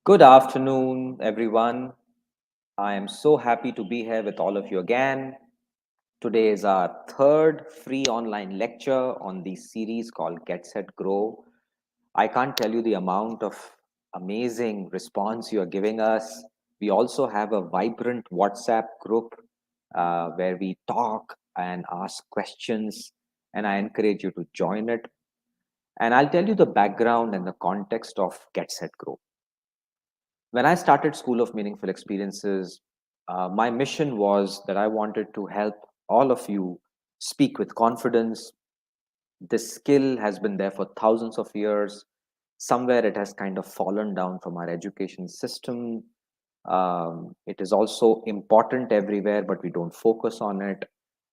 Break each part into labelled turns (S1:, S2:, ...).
S1: Good afternoon, everyone. I am so happy to be here with all of you again. Today is our third free online lecture on the series called Get Set Grow. I can't tell you the amount of amazing response you are giving us. We also have a vibrant WhatsApp group where we talk and ask questions, and I encourage you to join it. And I'll tell you the background and the context of Get Set Grow. When I started School of Meaningful Experiences, my mission was that I wanted to help all of you speak with confidence. This skill has been there for thousands of years. Somewhere it has kind of fallen down from our education system. It is also important everywhere, but we don't focus on it.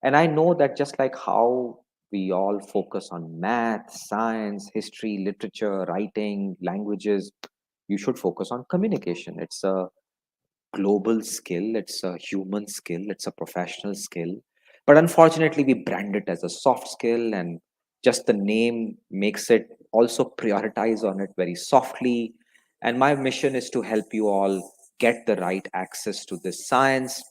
S1: And I know that just like how we all focus on math, science, history, literature, writing, languages, you should focus on communication. It's a global skill, it's a human skill, it's a professional skill. But unfortunately, we brand it as a soft skill, and just the name makes it also prioritize on it very softly. And my mission is to help you all get the right access to this science.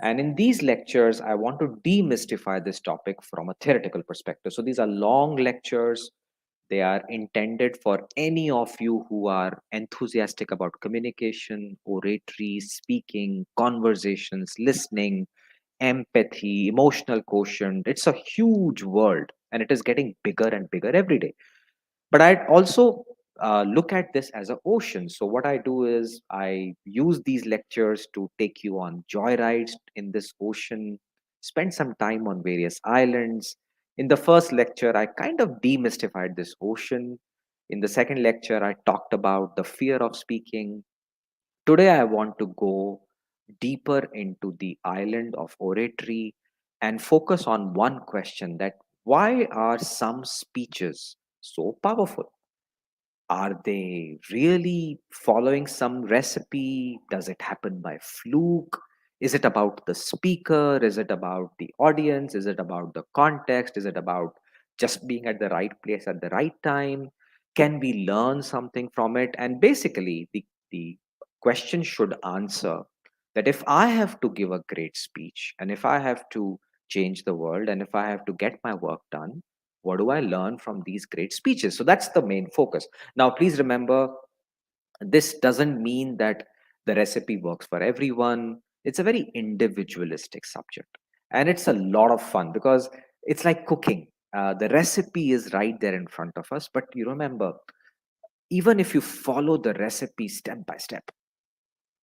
S1: And in these lectures, I want to demystify this topic from a theoretical perspective. So these are long lectures. They are intended for any of you who are enthusiastic about communication, oratory, speaking, conversations, listening, empathy, emotional quotient. It's a huge world and it is getting bigger and bigger every day. But I also look at this as an ocean. So what I do is I use these lectures to take you on joyrides in this ocean, spend some time on various islands. In the first lecture, I kind of demystified this ocean. In the second lecture, I talked about the fear of speaking. Today, I want to go deeper into the island of oratory and focus on one question: that why are some speeches so powerful? Are they really following some recipe? Does it happen by fluke? Is it about the speaker? Is it about the audience? Is it about the context? Is it about just being at the right place at the right time? Can we learn something from it? And basically, the question should answer that if I have to give a great speech, and if I have to change the world, and if I have to get my work done, what do I learn from these great speeches? So that's the main focus. Now, please remember, this doesn't mean that the recipe works for everyone. It's a very individualistic subject. And it's a lot of fun because it's like cooking. The recipe is right there in front of us. But you remember, even if you follow the recipe step by step,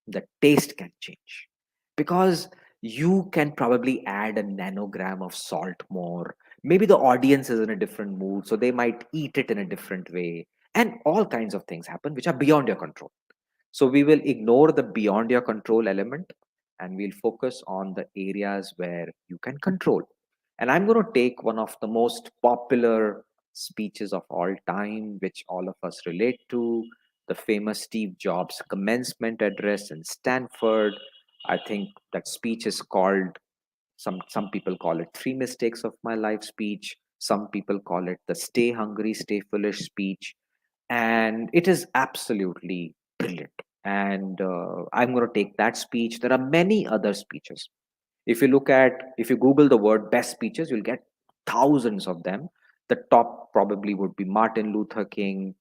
S1: the taste can change because you can probably add a nanogram of salt more. Maybe the audience is in a different mood, so they might eat it in a different way. And all kinds of things happen which are beyond your control. So we will ignore the beyond your control element and we'll focus on the areas where you can control. And I'm going to take one of the most popular speeches of all time, which all of us relate to, the famous Steve Jobs commencement address in Stanford. I think that speech is called, some people call it Three Mistakes of My Life speech. Some people call it the Stay Hungry, Stay Foolish speech. And it is absolutely brilliant. And I'm going to take that speech. There are many other speeches. If you Google the word best speeches, you'll get thousands of them. The top probably would be Martin Luther King.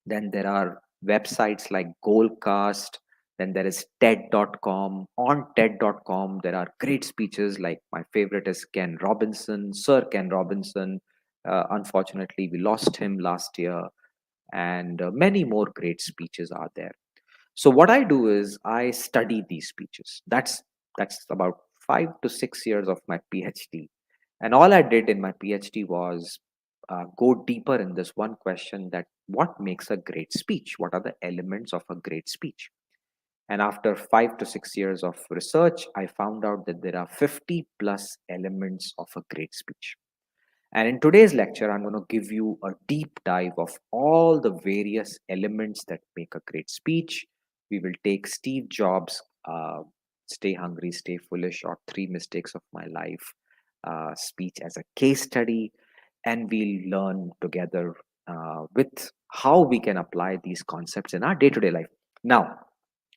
S1: Then there are websites like Goldcast. Then there is TED.com. On TED.com, there are great speeches like my favorite is Ken Robinson, Sir Ken Robinson. Unfortunately, we lost him last year, and many more great speeches are there. So what I do is I study these speeches. That's about 5 to 6 years of my PhD, and all I did in my PhD was go deeper in this one question: that what makes a great speech? What are the elements of a great speech? And after 5 to 6 years of research, I found out that there are 50 plus elements of a great speech. And in today's lecture, I'm going to give you a deep dive of all the various elements that make a great speech. We will take Steve Jobs' Stay Hungry, Stay Foolish, or Three Mistakes of My Life speech as a case study, and we'll learn together with how we can apply these concepts in our day to day life. Now,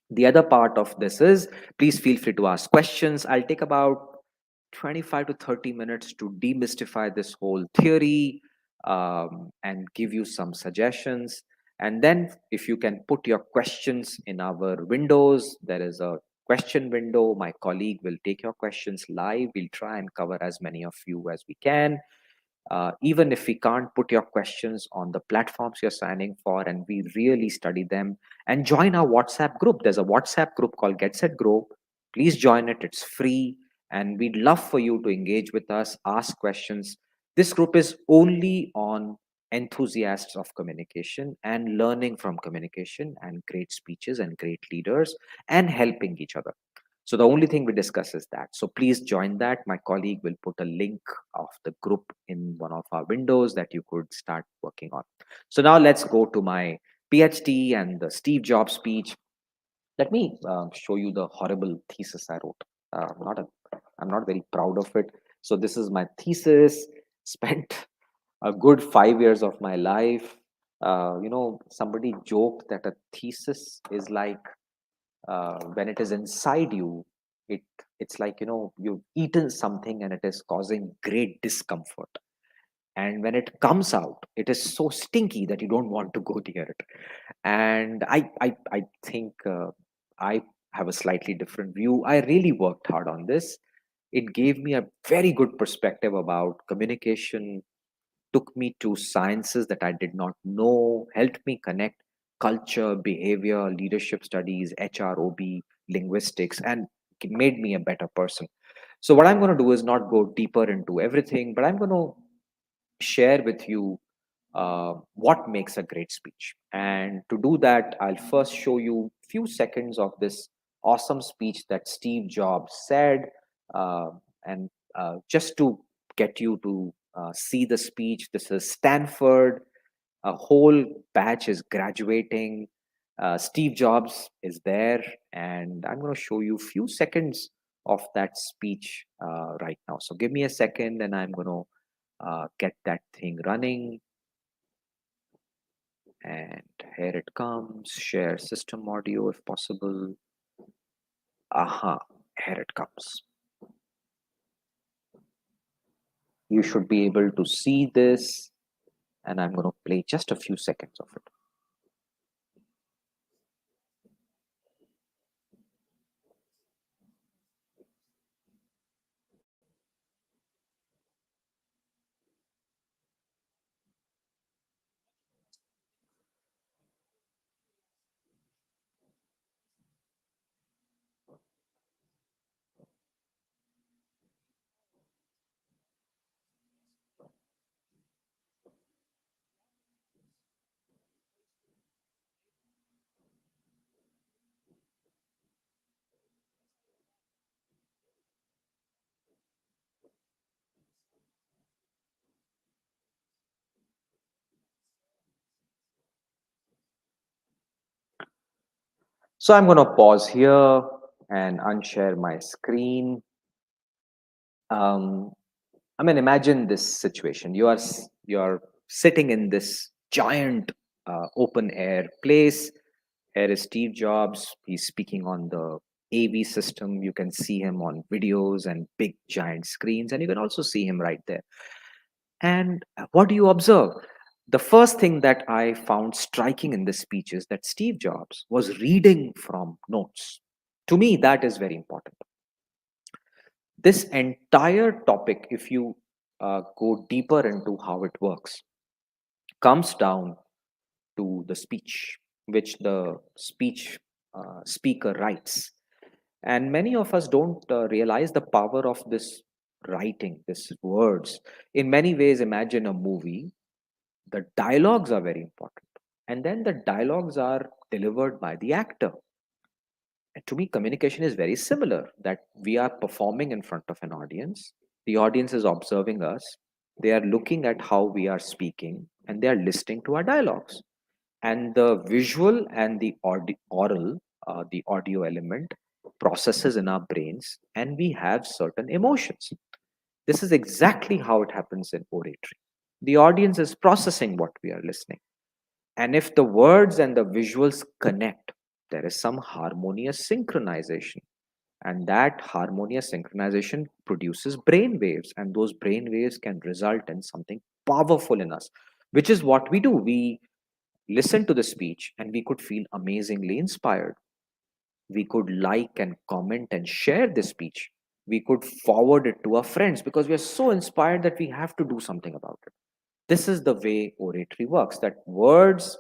S1: the other part of this is, please feel free to ask questions. I'll take about 25 to 30 minutes to demystify this whole theory, and give you some suggestions. And then, if you can put your questions in our windows, there is a question window. My colleague will take your questions live. We'll try and cover as many of you as we can. Even if we can't put your questions on the platforms you're signing for, and we really study them, and join our WhatsApp group. There's a WhatsApp group called Get Set Grow. Please join it, it's free, and we'd love for you to engage with us, ask questions. This group is only on enthusiasts of communication and learning from communication and great speeches and great leaders and helping each other. So the only thing we discuss is that. So please join that. My colleague will put a link of the group in one of our windows that you could start working on. So now let's go to my PhD and the Steve Jobs speech. Let me show you the horrible thesis I wrote. I'm not very proud of it. So this is my thesis. Spent a good 5 years of my life. Somebody joked that a thesis is like, when it is inside you, it it's like, you've eaten something and it is causing great discomfort, and when it comes out it is so stinky that you don't want to go near it. And I think, I have a slightly different view. I really worked hard on this. It gave me a very good perspective about communication, took me to sciences that I did not know, helped me connect culture, behavior, leadership studies, HROB, linguistics, and made me a better person. So, what I'm going to do is not go deeper into everything, but I'm going to share with you what makes a great speech. And to do that, I'll first show you few seconds of this awesome speech that Steve Jobs said, uh, and just to get you to see the speech. This is Stanford. A whole batch is graduating. Steve Jobs is there, and I'm going to show you few seconds of that speech right now. So give me a second, and I'm going to get that thing running. And here it comes. Share system audio if possible. Aha, here it comes. You should be able to see this, and I'm going to play just a few seconds of it. So I'm going to pause here and unshare my screen. Um, I mean, imagine this situation. You're sitting in this giant open air place. Here is Steve Jobs. He's speaking on the AV system. You can see him on videos and big giant screens, and you can also see him right there. And what do you observe? The first thing that I found striking in this speech is that Steve Jobs was reading from notes. To me, that is very important. This entire topic, if you go deeper into how it works, comes down to the speech, which the speech speaker writes. And many of us don't realize the power of this writing, this words. In many ways, imagine a movie. The dialogues are very important. And then the dialogues are delivered by the actor. And to me, communication is very similar, that we are performing in front of an audience. The audience is observing us. They are looking at how we are speaking, and they are listening to our dialogues. And the visual and the oral, the audio element, processes in our brains, and we have certain emotions. This is exactly how it happens in oratory. The audience is processing what we are listening. And if the words and the visuals connect, there is some harmonious synchronization. And that harmonious synchronization produces brain waves, and those brain waves can result in something powerful in us, which is what we do. We listen to the speech and we could feel amazingly inspired. We could like and comment and share this speech. We could forward it to our friends because we are so inspired that we have to do something about it. This is the way oratory works, that words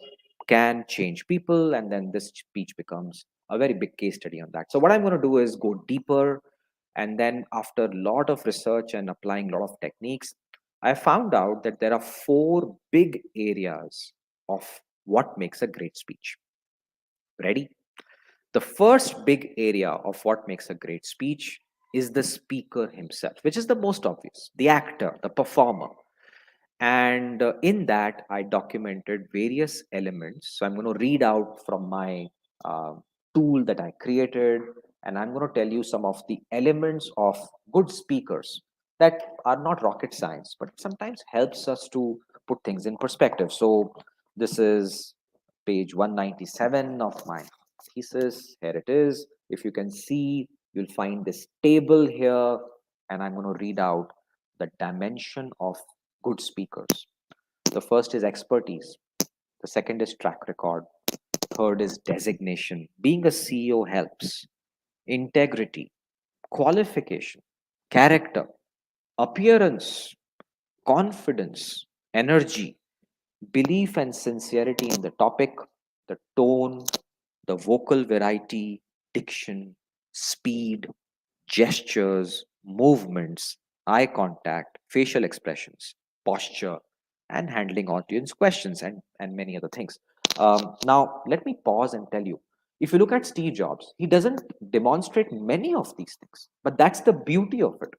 S1: can change people, and then this speech becomes a very big case study on that. So what I'm going to do is go deeper, and then after a lot of research and applying a lot of techniques, I found out that there are four big areas of what makes a great speech. Ready? The first big area of what makes a great speech is the speaker himself, which is the most obvious, the actor, the performer. And in that, I documented various elements. So I'm going to read out from my uh, tool that I created, and I'm going to tell you some of the elements of good speakers that are not rocket science, but sometimes helps us to put things in perspective. So this is page 197 of my thesis. Here it is. If you can see, you'll find this table here, and I'm going to read out the dimension of good speakers. The first is expertise. The second is track record. Third is designation. Being a CEO helps. Integrity, qualification, character, appearance, confidence, energy, belief and sincerity in the topic, the tone, the vocal variety, diction, speed, gestures, movements, eye contact, facial expressions, posture, and handling audience questions, and many other things. Now, let me pause and tell you, if you look at Steve Jobs, he doesn't demonstrate many of these things, but that's the beauty of it.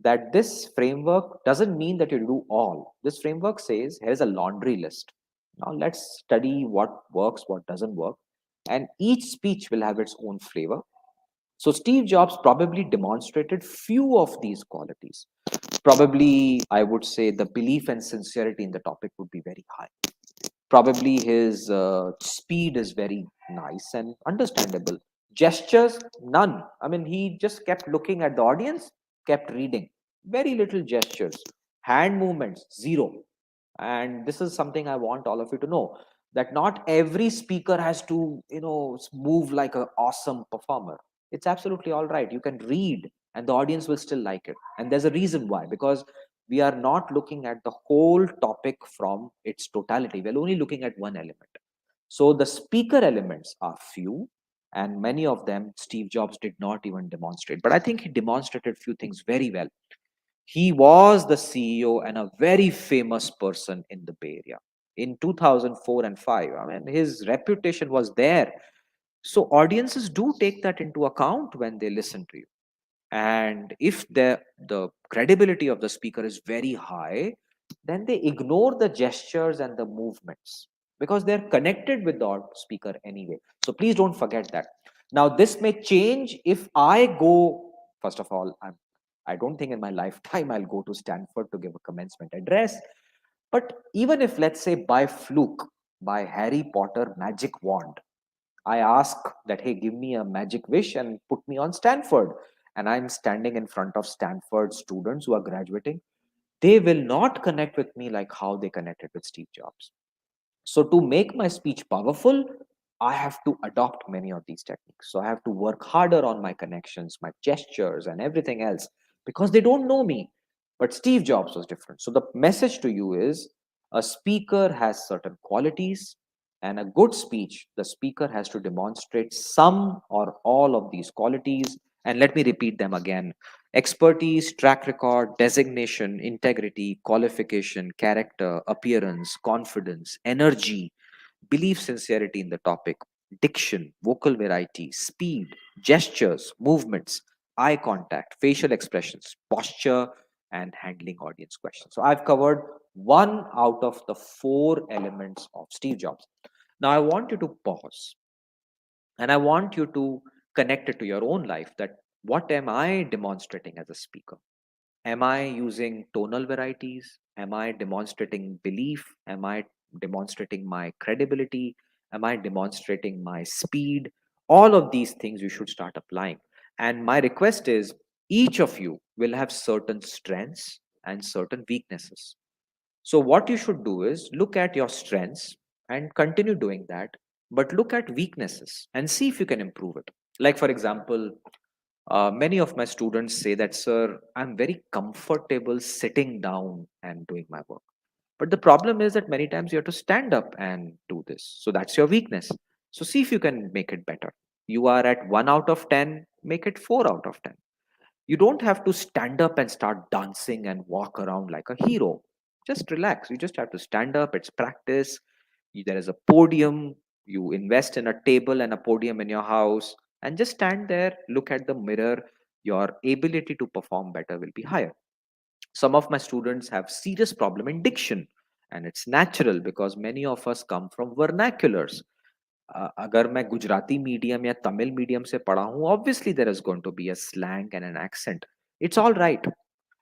S1: That this framework doesn't mean that you do all. This framework says here's a laundry list. Now let's study what works, what doesn't work, and each speech will have its own flavor. So Steve Jobs probably demonstrated few of these qualities. Probably, I would say the belief and sincerity in the topic would be very high. Probably his speed is very nice and understandable. Gestures, none. I mean, he just kept looking at the audience, kept reading. Very little gestures. Hand movements, zero. And this is something I want all of you to know, that not every speaker has to, move like an awesome performer. It's absolutely all right. You can read and the audience will still like it. And there's a reason why, because we are not looking at the whole topic from its totality. We're only looking at one element. So the speaker elements are few, and many of them Steve Jobs did not even demonstrate. But I think he demonstrated few things very well. He was the CEO and a very famous person in the Bay Area in 2004 and 5. I mean, his reputation was there. So audiences do take that into account when they listen to you. And if the credibility of the speaker is very high, then they ignore the gestures and the movements because they're connected with the speaker anyway. So please don't forget that. Now this may change if I go. First of all, I don't think in my lifetime I'll go to Stanford to give a commencement address. But even if, let's say, by fluke, by Harry Potter magic wand, I ask that, hey, give me a magic wish and put me on Stanford. And I'm standing in front of Stanford students who are graduating. They will not connect with me like how they connected with Steve Jobs. So, to make my speech powerful, I have to adopt many of these techniques. So, I have to work harder on my connections, my gestures, and everything else because they don't know me. But Steve Jobs was different. So, the message to you is a speaker has certain qualities, and a good speech, the speaker has to demonstrate some or all of these qualities. And let me repeat them again: expertise, track record, designation, integrity, qualification, character, appearance, confidence, energy, belief, sincerity in the topic, diction, vocal variety, speed, gestures, movements, eye contact, facial expressions, posture, and handling audience questions. So I've covered one out of the four elements of Steve Jobs. Now I want you to pause and I want you to connect it to your own life, that what am I demonstrating as a speaker? Am I using tonal varieties? Am I demonstrating belief? Am I demonstrating my credibility? Am I demonstrating my speed? All of these things you should start applying. And my request is each of you will have certain strengths and certain weaknesses. So, what you should do is look at your strengths and continue doing that, but look at weaknesses and see if you can improve it. Like, for example, many of my students say that, sir, I'm very comfortable sitting down and doing my work. But the problem is that many times you have to stand up and do this. So that's your weakness. So see if you can make it better. You are at 1 out of 10, make it 4 out of 10. You don't have to stand up and start dancing and walk around like a hero. Just relax. You just have to stand up. It's practice. There is a podium. You invest in a table and a podium in your house and just stand there, look at the mirror. Your ability to perform better will be higher. Some of my students have serious problem in diction, and it's natural because many of us come from vernaculars. अगर मैं Gujarati medium या Tamil medium से पढ़ा हूँ, obviously there is going to be a slang and an accent. It's all right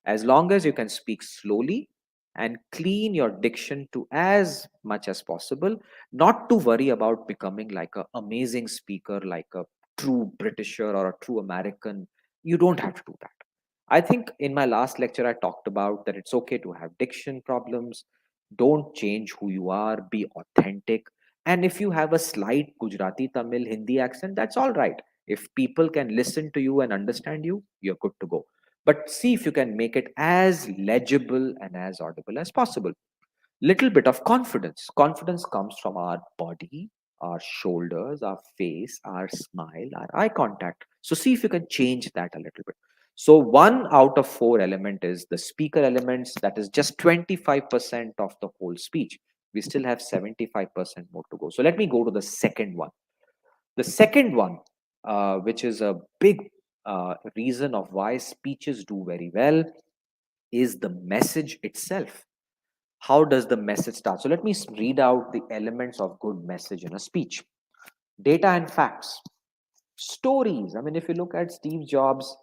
S1: as long as you can speak slowly and clean your diction to as much as possible. Not to worry about becoming like an amazing speaker, like a true Britisher or a true American. You don't have to do that. I think in my last lecture, I talked about that it's okay to have diction problems. Don't change who you are, be authentic. And if you have a slight Gujarati, Tamil, Hindi accent, that's all right. If people can listen to you and understand you, you're good to go. But see if you can make it as legible and as audible as possible. Little bit of confidence. Confidence comes from our body, our shoulders, our face, our smile, our eye contact. So see if you can change that a little bit. So 1 out of 4 element is the speaker elements. That is just 25% of the whole speech. We still have 75% more to go. So let me go to the second one. The second one, which is a big reason of why speeches do very well, is the message itself. How does the message start? So let me read out the elements of good message in a speech. Data and facts, stories. I mean, if you look at Steve Jobs'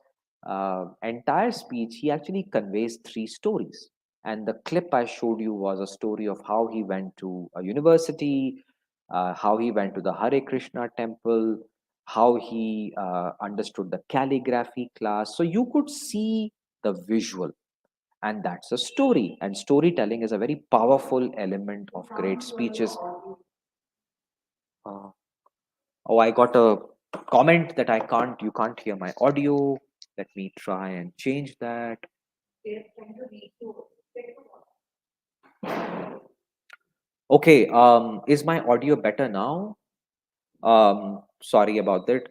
S1: entire speech, he actually conveys 3 stories. And the clip I showed you was a story of how he went to a university, how he went to the Hare Krishna temple, how he understood the calligraphy class. So you could see the visual, and that's a story. And storytelling is a very powerful element of great speeches. Uh, oh, I got a comment that you can't hear my audio. Let me try and change that. Okay, is my audio better now? Sorry about that.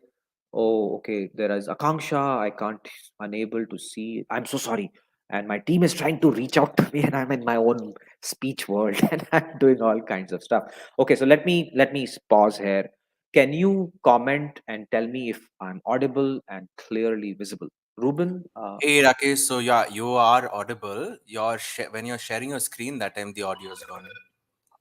S1: Oh, okay. There is Akanksha. I can't, unable to see. I'm so sorry. And my team is trying to reach out to me, and I'm in my own speech world, and I'm doing all kinds of stuff. Okay, so let me pause here. Can you comment and tell me if I'm audible and clearly visible? Ruben,
S2: Hey Rakesh, so yeah, you are audible. When you're sharing your screen, that time the audio is gone.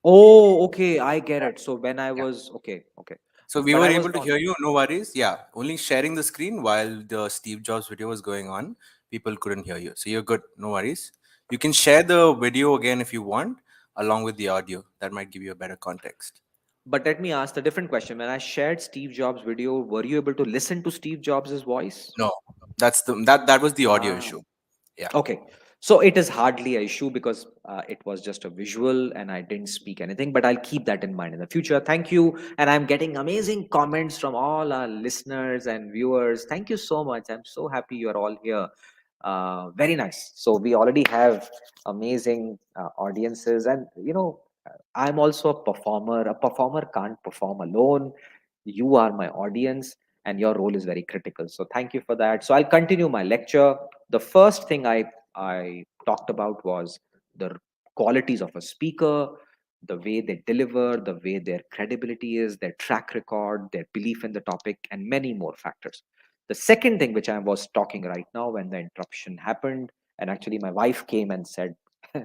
S1: oh, okay, I get it. So when I
S2: Yeah.
S1: was okay, okay,
S2: So we
S1: but
S2: were
S1: I was
S2: able to
S1: not.
S2: hear you, no worries. Yeah, only sharing the screen while the Steve Jobs video was going on, people couldn't hear you. So you're good, no worries. You can share the video again if you want, along with the audio. That might give you a better context.
S1: But let me ask a different question. When I shared Steve Jobs' video, were you able to listen to Steve Jobs' voice?
S2: No, that was the audio
S1: Ah,
S2: issue. Yeah.
S1: okay. So it is hardly an issue because it was just a visual and I didn't speak anything, but I'll keep that in mind in the future. Thank you. And I'm getting amazing comments from all our listeners and viewers. Thank you so much. I'm so happy you're all here. Very nice. So we already have amazing audiences, and I'm also a performer. A performer can't perform alone. You are my audience, and your role is very critical. So thank you for that. So I'll continue my lecture. The first thing I talked about was the qualities of a speaker, the way they deliver, the way their credibility is, their track record, their belief in the topic, and many more factors. The second thing which I was talking right now when the interruption happened, and actually my wife came and said,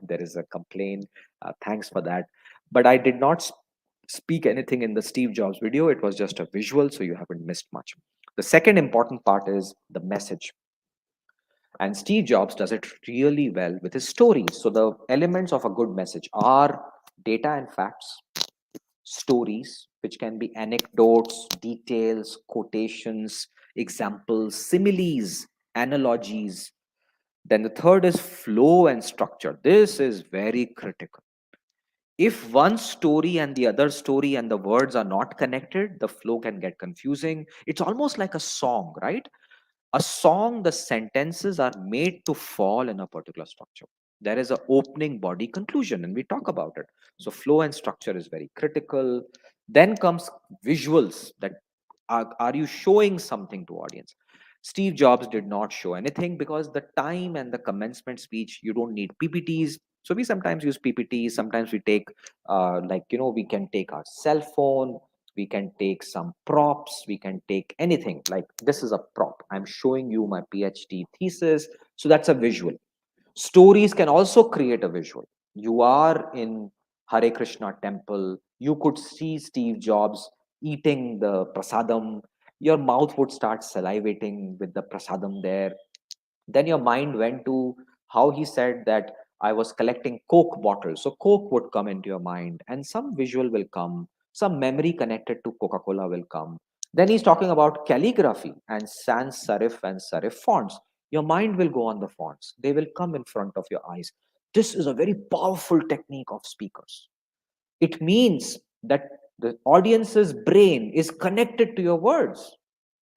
S1: there is a complaint. Thanks for that. But I did not speak anything in the Steve Jobs video. It was just a visual, so you haven't missed much. The second important part is the message. And Steve Jobs does it really well with his stories. So the elements of a good message are data and facts, stories, which can be anecdotes, details, quotations, examples, similes, analogies. Then the third is flow and structure. This is very critical. If one story and the other story and the words are not connected, the flow can get confusing. It's almost like a song, right? A song, the sentences are made to fall in a particular structure. There is a opening, body, conclusion, and we talk about it. So flow and structure is very critical. Then comes visuals. That are you showing something to audience? Steve Jobs did not show anything because the time and the commencement speech, you don't need PPTs. So we sometimes use PPTs. Sometimes we take, we can take our cell phone, we can take some props, we can take anything. Like this is a prop, I'm showing you my PhD thesis, so that's a visual. Stories can also create a visual. You are in Hare Krishna temple, you could see Steve Jobs eating the prasadam, your mouth would start salivating with the prasadam there. Then your mind went to how he said that I was collecting Coke bottles. So Coke would come into your mind, and some visual will come, some memory connected to Coca Cola will come. Then he's talking about calligraphy and sans serif and serif fonts. Your mind will go on the fonts, they will come in front of your eyes. This is a very powerful technique of speakers. It means that the audience's brain is connected to your words.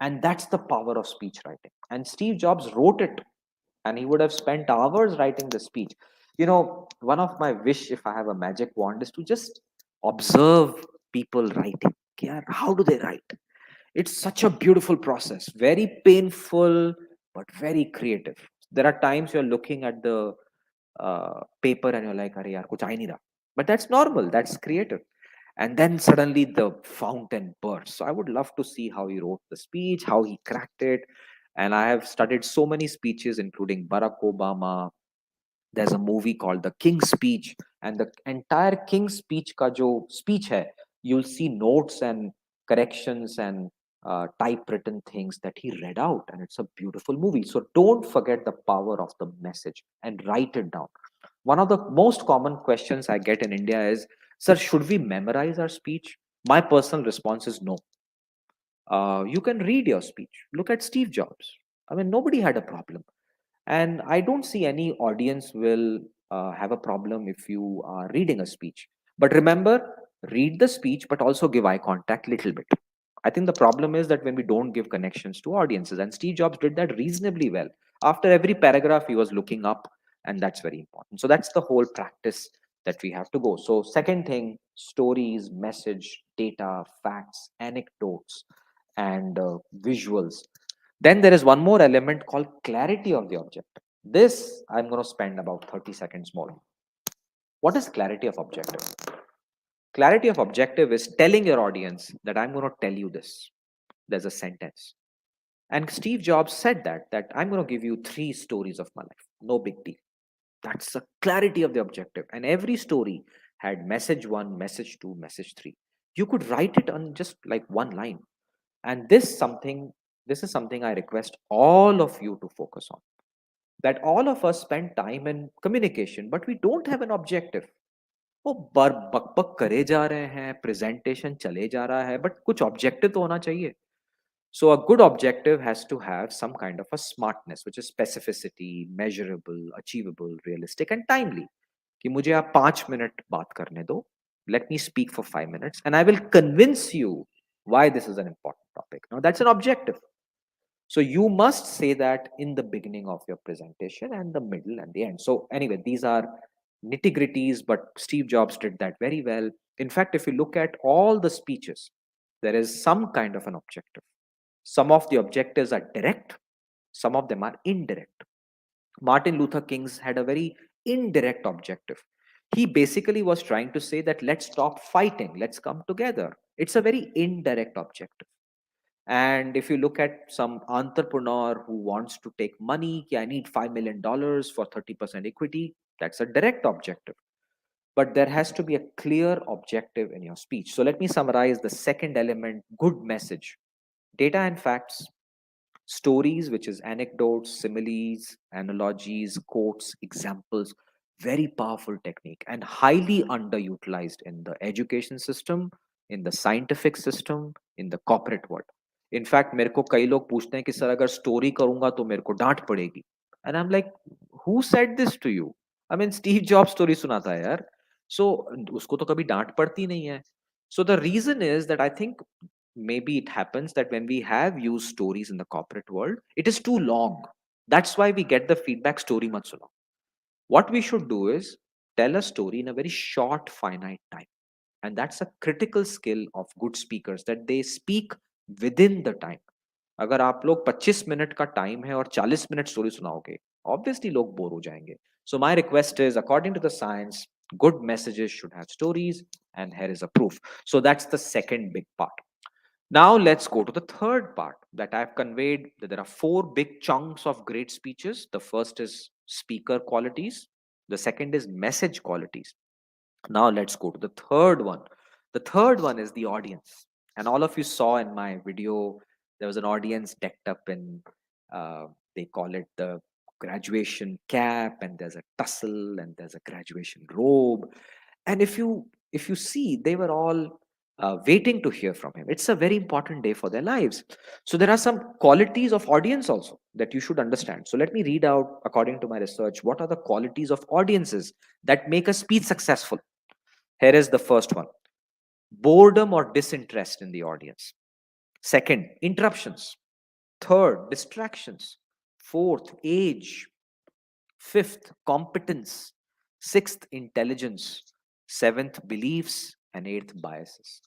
S1: And that's the power of speech writing. And Steve Jobs wrote it, and he would have spent hours writing the speech. One of my wish, if I have a magic wand, is to just observe people writing. Yeah, how do they write? It's such a beautiful process, very painful, but very creative. There are times you're looking at the paper and you're like, "Arey yaar, kuch aa hi nahi raha." But that's normal, that's creative. And then suddenly the fountain bursts. So I would love to see how he wrote the speech, how he cracked it. And I have studied so many speeches, including Barack Obama. There's a movie called The King's Speech, and the entire King's Speech ka jo speech hai, you'll see notes and corrections and typewritten things that he read out, and it's a beautiful movie. So don't forget the power of the message and write it down. One of the most common questions I get in India is, "Sir, should we memorize our speech?" My personal response is no. You can read your speech. Look at Steve Jobs. I mean, nobody had a problem. And I don't see any audience will have a problem if you are reading a speech. But remember, read the speech, but also give eye contact little bit. I think the problem is that when we don't give connections to audiences, and Steve Jobs did that reasonably well. After every paragraph, he was looking up, and that's very important. So that's the whole practice that we have to go. So, second thing, stories, message, data, facts, anecdotes, and visuals. Then there is one more element called clarity of the objective. This I'm going to spend about 30 seconds more. What is clarity of objective? Clarity of objective is telling your audience that I'm going to tell you this. There's a sentence. And Steve Jobs said that I'm going to give you 3 stories of my life. No big deal. That's the clarity of the objective. And every story had message 1, message 2, message 3. You could write it on just like one line. And this is something I request all of you to focus on. That all of us spend time in communication, but we don't have an objective. वो बर बक बक करे जा रहे हैं, presentation चले जा रहा है, बट कुछ ऑब्जेक्टिव तो होना चाहिए. So a good objective has to have some kind of a smartness, which is specificity, measurable, achievable, realistic, and timely. कि मुझे आप 5 मिनट बात करने दो. Let me speak for 5 minutes, and I will convince you why this is an important topic. Now that's an objective. So you must say that in the beginning of your presentation and the middle and the end. So anyway, these are nitty gritties, but Steve Jobs did that very well. In fact, if you look at all the speeches, there is some kind of an objective. Some of the objectives are direct, some of them are indirect. Martin Luther King's had a very indirect objective. He basically was trying to say that let's stop fighting, let's come together. It's a very indirect objective. And if you look at some entrepreneur who wants to take money, I need $5 million for 30% equity, that's a direct objective. But there has to be a clear objective in your speech. So let me summarize the second element, good message. Data and facts, stories, which is anecdotes, similes, analogies, quotes, examples, very powerful technique and highly underutilized in the education system, in the scientific system, in the corporate world. In fact, मेरे को कई लोग पूछते हैं कि sir अगर story करूंगा तो मेरे को डांट पड़ेगी. And I'm like, who said this to you? I mean, Steve Jobs story सुनाता है यार. So उसको तो कभी डांट पड़ती नहीं है. So the reason is that I think maybe it happens that when we have used stories in the corporate world, it is too long. That's why we get the feedback story mat suno. What we should do is tell a story in a very short, finite time. And that's a critical skill of good speakers that they speak within the time. अगर आप लोग 25 minute का time है और 40 minute story सुनाओगे obviously लोग bore हो जाएंगे so my request is according to the science good messages should have stories and here is a proof so that's the second big part. Now let's go to the third part that I've conveyed that there are four big chunks of great speeches. The first is speaker qualities, the second is message qualities. Now let's go to the third one. The third one is the audience. And all of you saw in my video, there was an audience decked up in, they call it the graduation cap, and there's a tussle, and there's a graduation robe. And if you see, they were all waiting to hear from him. It's a very important day for their lives. So there are some qualities of audience also that you should understand. So let me read out, according to my research, what are the qualities of audiences that make a speech successful. Here is the first one: boredom or disinterest in the audience. Second, interruptions. Third, distractions. Fourth, age. Fifth, competence. Sixth, intelligence. Seventh, beliefs. And eighth, biases.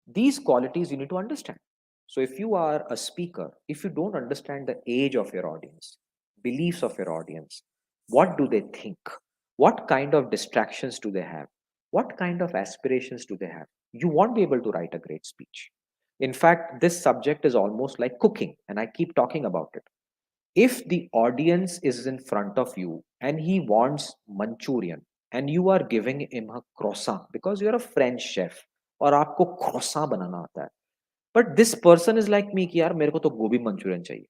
S1: These qualities you need to understand. So, if you are a speaker, if you don't understand the age of your audience, beliefs of your audience, what do they think? What kind of distractions do they have? What kind of aspirations do they have? You won't be able to write a great speech. In fact, this subject is almost like cooking, and I keep talking about it. If the audience is in front of you and he wants Manchurian, and you are giving him a croissant because you're a French chef और आपको croissant बनाना आता है, but this person is like me कि यार मेरे को तो गोभी मंचूरियन चाहिए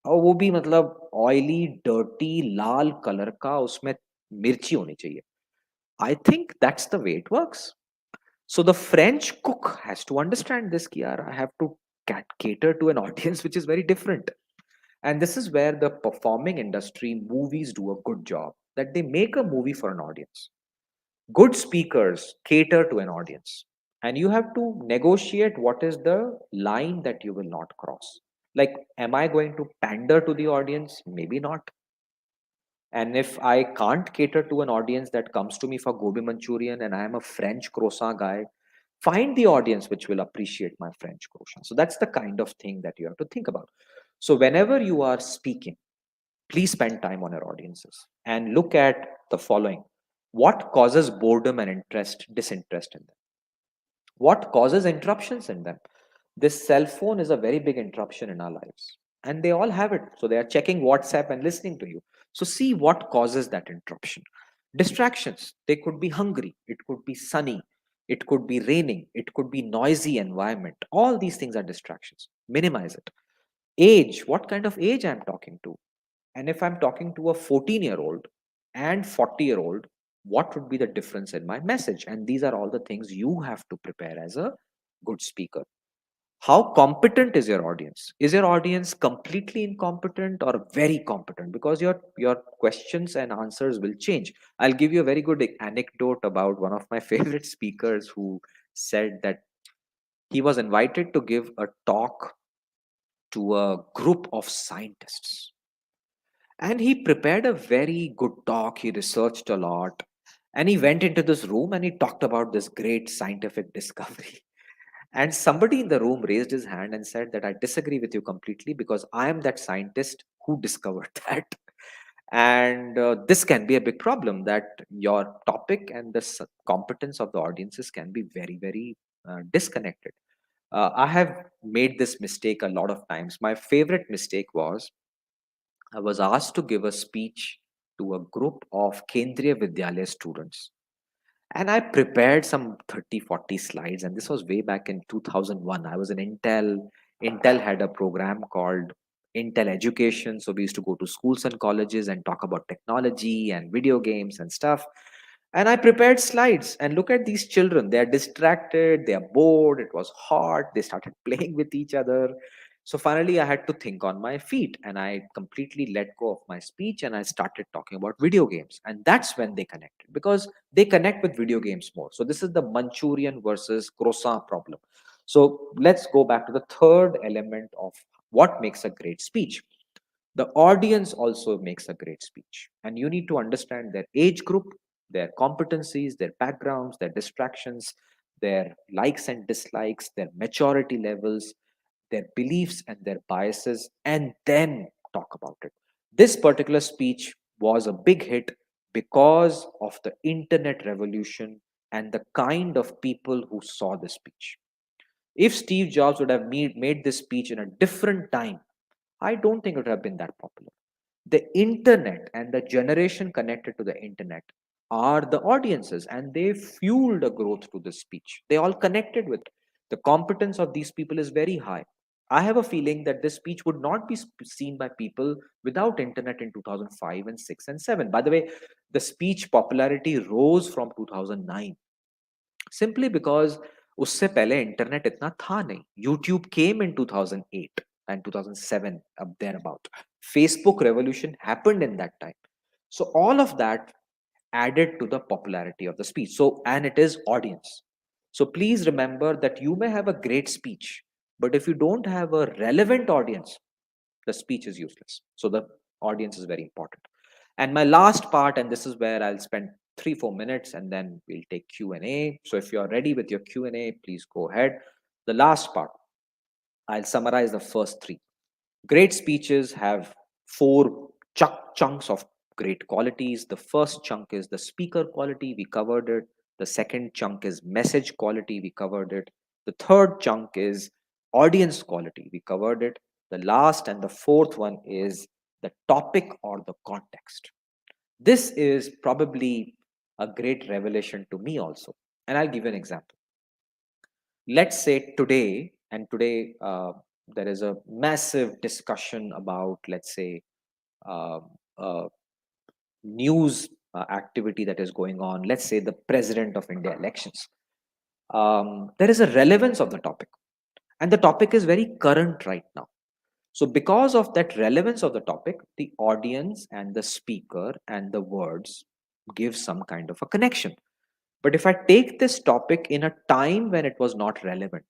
S1: और वो भी मतलब ऑयली डर्टी लाल कलर का उसमें मिर्ची होनी चाहिए. I think that's the way it works. So the French cook has to understand this कि यार I have to cater to an audience which is very different. And this is where the performing industry movies do a good job, that they make a movie for an audience. Good speakers cater to an audience, and you have to negotiate what is the line that you will not cross. Like, am I going to pander to the audience? Maybe not. And if I can't cater to an audience that comes to me for gobi Manchurian and I am a French croissant guy, find the audience which will appreciate my French croissant. So that's the kind of thing that you have to think about. So whenever you are speaking, please spend time on your audiences and look at the following: what causes boredom and disinterest in them? What causes interruptions in them? This cell phone is a very big interruption in our lives, and they all have it. So they are checking WhatsApp and listening to you. So see what causes that interruption. Distractions: they could be hungry, it could be sunny, it could be raining, it could be noisy environment. All these things are distractions. Minimize it. Age: what kind of age I'm talking to? And if I'm talking to a 14-year-old and 40-year-old, what would be the difference in my message? And these are all the things you have to prepare as a good speaker. How competent is your audience? Is your audience completely incompetent or very competent? Because your questions and answers will change. I'll give you a very good anecdote about one of my favorite speakers who said that he was invited to give a talk to a group of scientists. And he prepared a very good talk. He researched a lot. And he went into this room and he talked about this great scientific discovery. And somebody in the room raised his hand and said that I disagree with you completely because I am that scientist who discovered that. And this can be a big problem, that your topic and the competence of the audiences can be very, very disconnected. I have made this mistake a lot of times. My favorite mistake was I was asked to give a speech to a group of Kendriya Vidyalaya students. And I prepared some 30, 40 slides. And this was way back in 2001. I was in Intel. Intel had a program called Intel Education. So we used to go to schools and colleges and talk about technology and video games and stuff. And I prepared slides, and look at these children. They are distracted, they are bored, it was hot, they started playing with each other. So finally, I had to think on my feet, and I completely let go of my speech and I started talking about video games. And that's when they connected, because they connect with video games more. So this is the Manchurian versus croissant problem. So let's go back to the third element of what makes a great speech. The audience also makes a great speech, and you need to understand their age group, their competencies, their backgrounds, their distractions, their likes and dislikes, their maturity levels, their beliefs and their biases, and then talk about it. This particular speech was a big hit because of the internet revolution and the kind of people who saw the speech. If Steve Jobs would have made this speech in a different time, I don't think it would have been that popular. The internet and the generation connected to the internet are the audiences, and they fueled a growth to this speech. They all connected with it. The competence of these people is very high. I have a feeling that this speech would not be seen by people without internet in 2005 and 6 and 7. By the way, the speech popularity rose from 2009 simply because उससे पहले internet इतना था नहीं. YouTube came in 2008 and 2007, up there about. Facebook revolution happened in that time. So all of that added to the popularity of the speech. So, and it is audience. So please remember that you may have a great speech, but if you don't have a relevant audience, the speech is useless. So the audience is very important. And my last part, and this is where I'll spend 3 4 minutes, and then we'll take Q&A. So if you're ready with your Q&A, please go ahead. The last part, I'll summarize the first three. Great speeches have four chunks of great qualities. The first chunk is the speaker quality. We covered it. The second chunk is message quality. We covered it. The third chunk is audience quality. We covered it. The last and the fourth one is the topic or the context. This is probably a great revelation to me also. And I'll give you an example. Let's say today, and today there is a massive discussion about, let's say, uh, uh, news activity that is going on. Let's say the president of India elections. There is a relevance of the topic, and the topic is very current right now. So, because of that relevance of the topic, the audience and the speaker and the words give some kind of a connection. But if I take this topic in a time when it was not relevant,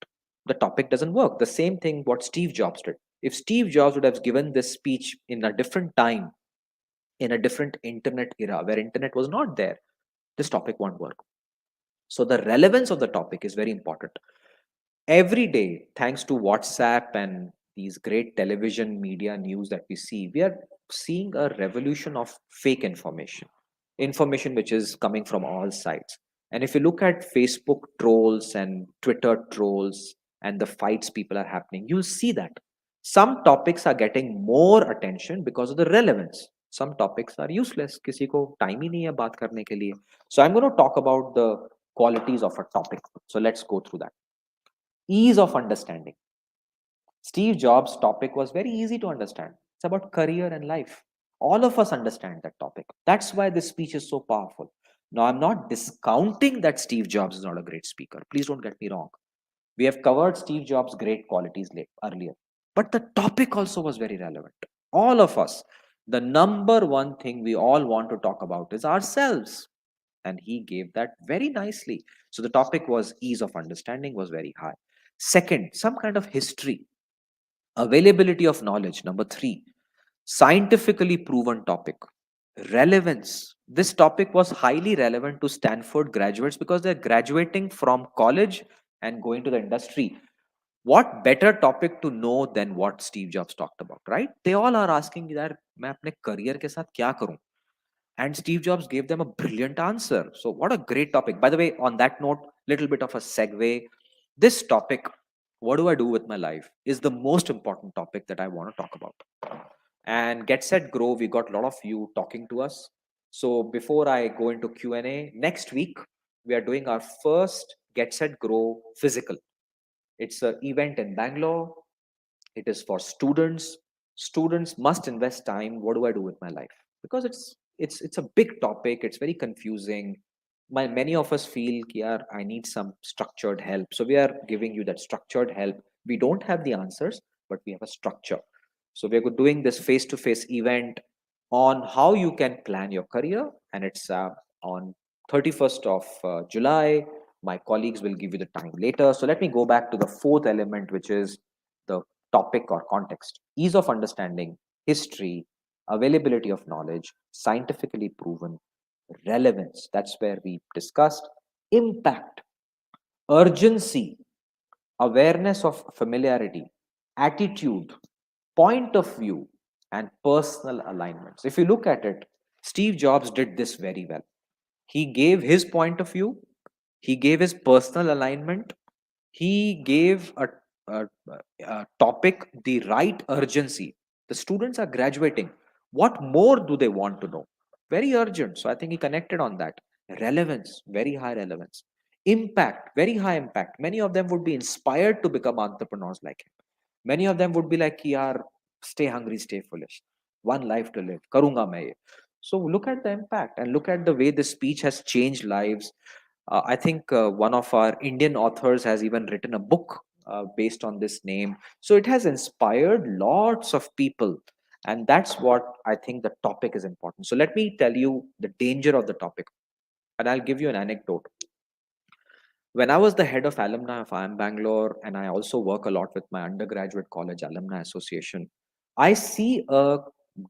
S1: the topic doesn't work. The same thing what Steve Jobs did. If Steve Jobs would have given this speech in a different time, in a different internet era where internet was not there, this topic won't work. So the relevance of the topic is very important. Every day, thanks to WhatsApp and these great television media news that we see, we are seeing a revolution of fake information which is coming from all sides. And if you look at Facebook trolls and Twitter trolls and the fights people are happening, you'll see that some topics are getting more attention because of the relevance. Some topics are useless. किसी को time ही नहीं है बात करने के लिए. So I'm going to talk about the qualities of a topic. So let's go through that. Ease of understanding. Steve Jobs' topic was very easy to understand. It's about career and life. All of us understand that topic. That's why this speech is so powerful. Now, I'm not discounting that Steve Jobs is not a great speaker. Please don't get me wrong. We have covered Steve Jobs' great qualities earlier. But the topic also was very relevant. All of us, the number one thing we all want to talk about is ourselves. And he gave that very nicely. So the topic was ease of understanding was very high. Second, some kind of history, availability of knowledge. Number three, scientifically proven topic. Relevance. This topic was highly relevant to Stanford graduates because they're graduating from college and going to the industry. What better topic to know than what Steve Jobs talked about, right? They all are asking that मैं अपने career के साथ क्या करूं? And Steve Jobs gave them a brilliant answer. So what a great topic. By the way, on that note, little bit of a segue. This topic, what do I do with my life, is the most important topic that I want to talk about. And Get Set Grow, we got a lot of you talking to us. So before I go into Q&A, next week we are doing our first Get Set Grow physical. It's an event in Bangalore. It is for students. Students must invest time. What do I do with my life? Because it's a big topic. It's very confusing. many of us feel कि यार I need some structured help. So we are giving you that structured help. We don't have the answers, but we have a structure. So we are doing this face-to-face event on how you can plan your career, and it's on 31st of July. My colleagues will give you the time later. So let me go back to the fourth element, which is the topic or context: ease of understanding, history, availability of knowledge, scientifically proven, relevance. That's where we discussed impact, urgency, awareness of familiarity, attitude, point of view, and personal alignments. If you look at it, Steve Jobs did this very well. He gave his point of view, he gave his personal alignment, he gave a, a topic the right urgency. The students are graduating. What more do they want to know? Very urgent. So I think he connected on that. Relevance, very high relevance. Impact, very high impact. Many of them would be inspired to become entrepreneurs like him. Many of them would be like, yaar, stay hungry, stay foolish. One life to live. Karunga main ye. So look at the impact and look at the way this speech has changed lives. I think one of our Indian authors has even written a book based on this name. So it has inspired lots of people. And that's what I think the topic is important. So let me tell you the danger of the topic. And I'll give you an anecdote. When I was the head of alumni of IIM Bangalore, and I also work a lot with my undergraduate college alumni association, I see a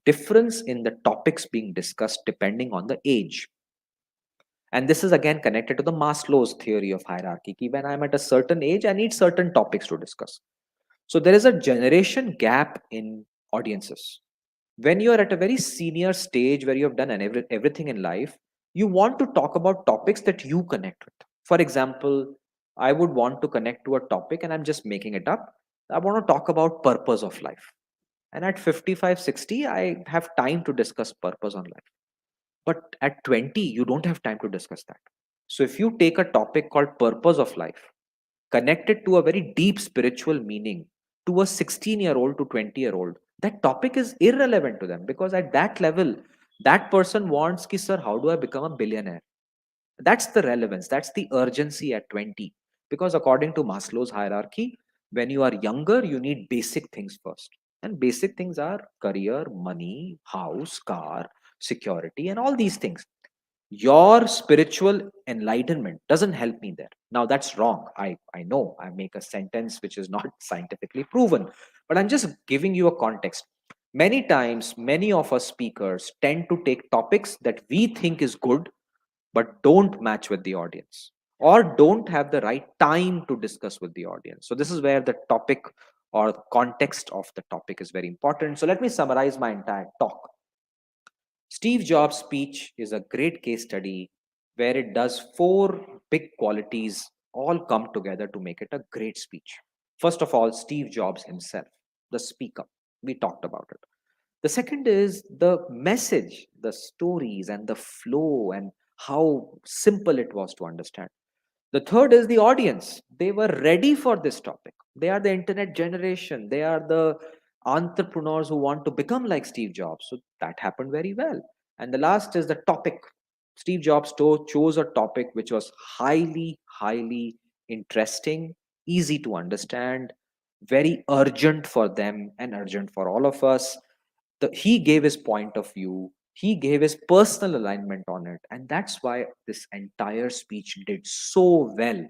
S1: difference in the topics being discussed depending on the age. And this is again connected to the Maslow's theory of hierarchy. Ki when I'm at a certain age, I need certain topics to discuss. So there is a generation gap in audiences. When you're at a very senior stage where you have done everything in life, you want to talk about topics that you connect with. For example, I would want to connect to a topic, and I'm just making it up. I want to talk about purpose of life. And at 55, 60, I have time to discuss purpose on life. But at 20, you don't have time to discuss that. So if you take a topic called purpose of life, connect it to a very deep spiritual meaning to a 16-year-old to 20-year-old, that topic is irrelevant to them because at that level, that person wants ki, sir, how do I become a billionaire? That's the relevance. That's the urgency at 20. Because according to Maslow's hierarchy, when you are younger, you need basic things first. And basic things are career, money, house, car, security, and all these things. Your spiritual enlightenment doesn't help me there. Now, that's wrong. I know I make a sentence which is not scientifically proven, but I'm just giving you a context. Many times, many of us speakers tend to take topics that we think is good but don't match with the audience or don't have the right time to discuss with the audience. So this is where the topic or the context of the topic is very important. So let me summarize my entire talk. Steve Jobs' speech is a great case study where it does four big qualities all come together to make it a great speech. First of all, Steve Jobs himself, the speaker. We talked about it. The second is the message, the stories, and the flow, and how simple it was to understand. The third is the audience. They were ready for this topic. They are the internet generation. They are the entrepreneurs who want to become like Steve Jobs. So that happened very well. And the last is the topic. Steve Jobs chose a topic which was highly, highly interesting, easy to understand, very urgent for them and urgent for all of us. He gave his point of view, he gave his personal alignment on it, and that's why this entire speech did so well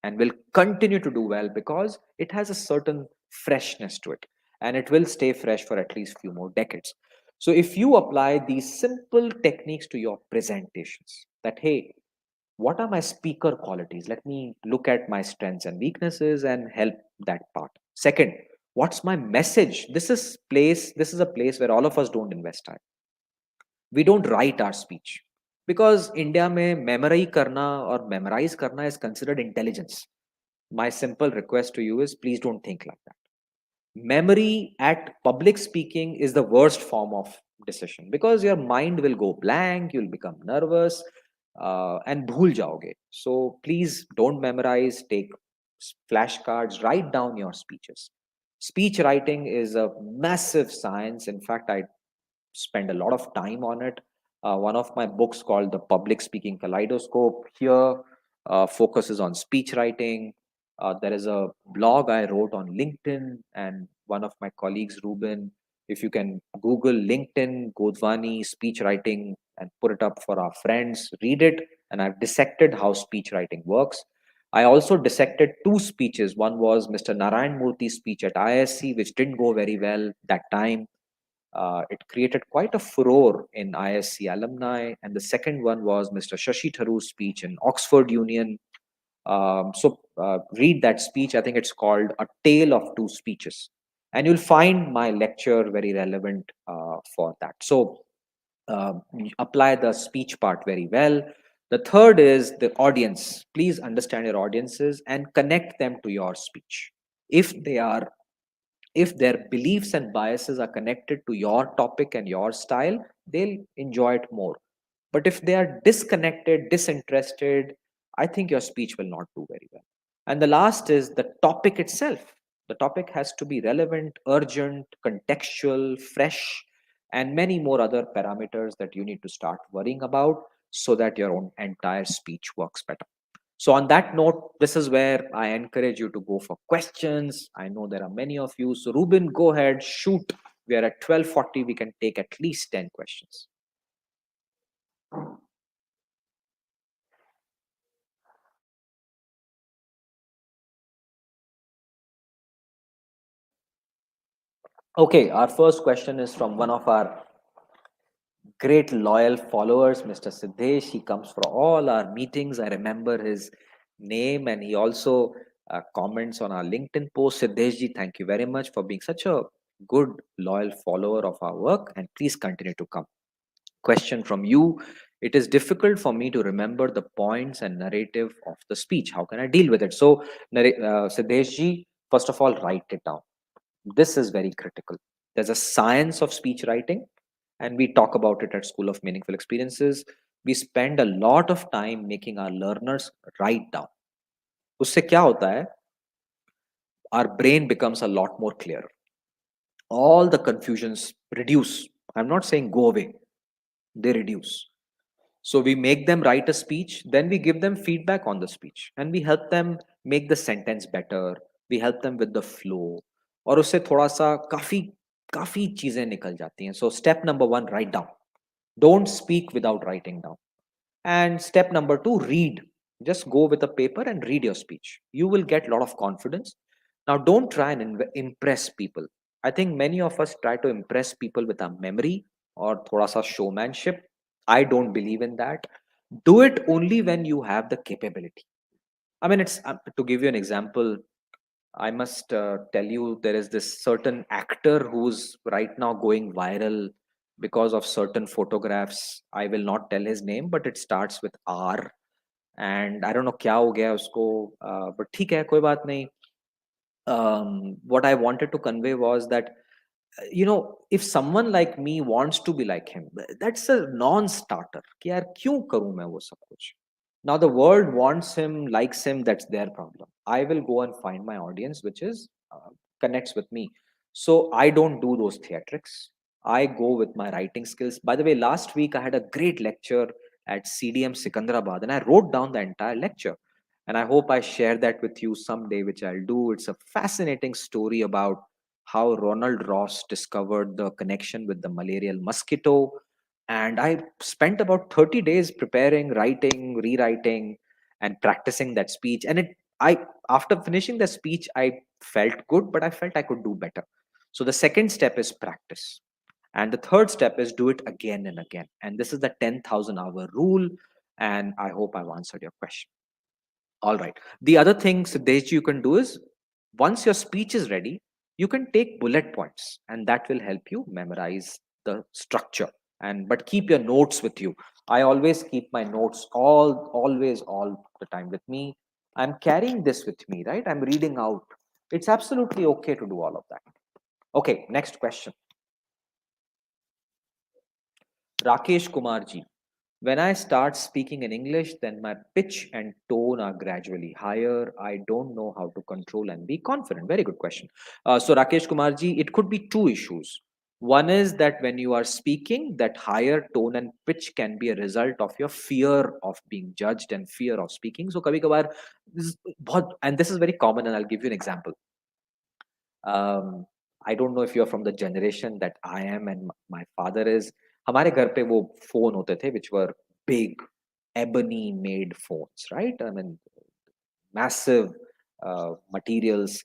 S1: and will continue to do well because it has a certain freshness to it, and it will stay fresh for at least few more decades. So if you apply these simple techniques to your presentations, that hey, what are my speaker qualities? Let me look at my strengths and weaknesses and help that part. Second, what's my message? This is a place where all of us don't invest time. We don't write our speech because India mein memory karna or memorize karna is considered intelligence. My simple request to you is please don't think like that. Memory at public speaking is the worst form of decision because your mind will go blank, you'll become nervous, and bhul jaoge. So please don't memorize, take flashcards, write down your speeches. Speech writing is a massive science. In fact, I spend a lot of time on it. One of my books called The Public Speaking Kaleidoscope here focuses on speech writing. There is a blog I wrote on LinkedIn, and one of my colleagues, Ruben, if you can Google LinkedIn, Godwani speech writing, and put it up for our friends, read it. And I've dissected how speech writing works. I also dissected two speeches. One was Mr. Narayan Murthy's speech at ISC, which didn't go very well that time. It created quite a furor in ISC alumni. And the second one was Mr. Shashi Tharoor's speech in Oxford Union. Read that speech. I think it's called A Tale of Two Speeches. And you'll find my lecture very relevant for that. So apply the speech part very well. The third is the audience. Please understand your audiences and connect them to your speech. If they are if their beliefs and biases are connected to your topic and your style, they'll enjoy it more. But if they are disconnected, disinterested, I think your speech will not do very well. And the last is the topic itself. The topic has to be relevant, urgent, contextual, fresh, and many more other parameters that you need to start worrying about so that your own entire speech works better. So, on that note, this is where I encourage you to go for questions. I know there are many of you. So, Ruben, go ahead, shoot. We are at 12:40. We can take at least 10 questions. Okay, our first question is from one of our great loyal followers, Mr. Siddesh. He comes for all our meetings. I remember his name, and he also comments on our LinkedIn post. Siddesh ji, thank you very much for being such a good, loyal follower of our work, and please continue to come. Question from you. It is difficult for me to remember the points and narrative of the speech. How can I deal with it? So, Siddesh ji, first of all, write it down. This is very critical. There's a science of speech writing, and we talk about it at School of Meaningful Experiences. We spend a lot of time making our learners write down. उससे क्या होता है? Our brain becomes a lot more clear. All the confusions reduce. I'm not saying go away, they reduce. So we make them write a speech, then we give them feedback on the speech, and we help them make the sentence better. We help them with the flow, और उससे थोड़ा सा काफी काफी चीजें निकल जाती हैं. So step number one, write down. Don't speak without writing down. And step number two, read. Just go with a paper and read your speech. You will get a lot of confidence. Now, don't try and impress people. I think many of us try to impress people with our memory or thoda sa showmanship. I don't believe in that. Do it only when you have the capability. I mean, it's to give you an example. I must tell you there is this certain actor who's right now going viral because of certain photographs. I will not tell his name, but it starts with R. And I don't know क्या हो गया उसको, but ठीक है, कोई बात नहीं. What I wanted to convey was that if someone like me wants to be like him, that's a non-starter. कि यार क्यों करूं मैं वो सब कुछ? Now the world wants him, likes him. That's their problem. I will go and find my audience, which is connects with me. So I don't do those theatrics. I go with my writing skills. By the way, last week I had a great lecture at CDM Sikandrabad, and I wrote down the entire lecture. And I hope I share that with you someday, which I'll do. It's a fascinating story about how Ronald Ross discovered the connection with the malarial mosquito. And I spent about 30 days preparing, writing, rewriting, and practicing that speech. And after finishing the speech, I felt good, but I felt I could do better. So the second step is practice. And the third step is do it again and again. And this is the 10,000 hour rule. And I hope I've answered your question. All right. The other thing, Siddesh, you can do is once your speech is ready, you can take bullet points, and that will help you memorize the structure. And but keep your notes with you. I always keep my notes all the time with me. I'm carrying this with me, right? I'm reading out. It's absolutely okay to do all of that. Okay, next question. Rakesh Kumarji. When I start speaking in English, then my pitch and tone are gradually higher. I don't know how to control and be confident. Very good question. So, Rakesh Kumarji, it could be two issues. One is that when you are speaking, that higher tone and pitch can be a result of your fear of being judged and fear of speaking. So kabhi kabhar, and this is very common, and I'll give you an example. um, I don't know if you're from the generation that I am and my father is. हमारे घर पे वो phone होते थे which were big ebony made phones, right? I mean, massive materials,